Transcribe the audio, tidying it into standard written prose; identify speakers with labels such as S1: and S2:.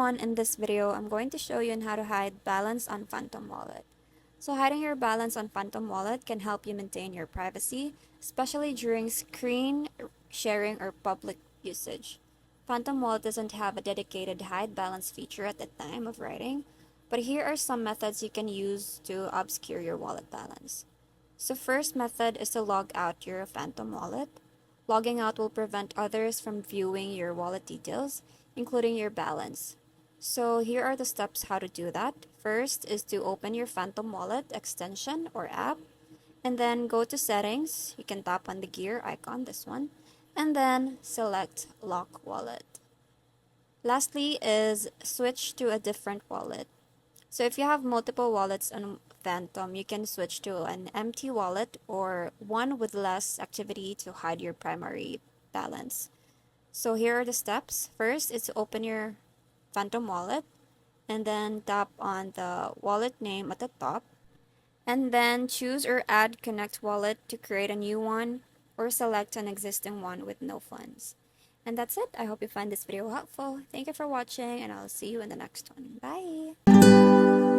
S1: everyone, in this video, I'm going to show you on how to hide balance on Phantom Wallet. So hiding your balance on Phantom Wallet can help you maintain your privacy, especially during screen sharing or public usage. Phantom Wallet doesn't have a dedicated hide balance feature at the time of writing, but here are some methods you can use to obscure your wallet balance. So first method is to log out your Phantom Wallet. Logging out will prevent others from viewing your wallet details, including your balance. So here are the steps how to do that. First is to open your Phantom Wallet extension or app, and then go to settings. You can tap on the gear icon, this one, and then select lock wallet. Lastly is switch to a different wallet. So if you have multiple wallets on Phantom, you can switch to an empty wallet or one with less activity to hide your primary balance. So here are the steps. First is to open your Phantom wallet and then tap on the wallet name at the top and then choose or add connect wallet to create a new one or select an existing one with no funds. And that's it. I hope you find this video helpful. Thank you for watching and I'll see you in the next one. Bye!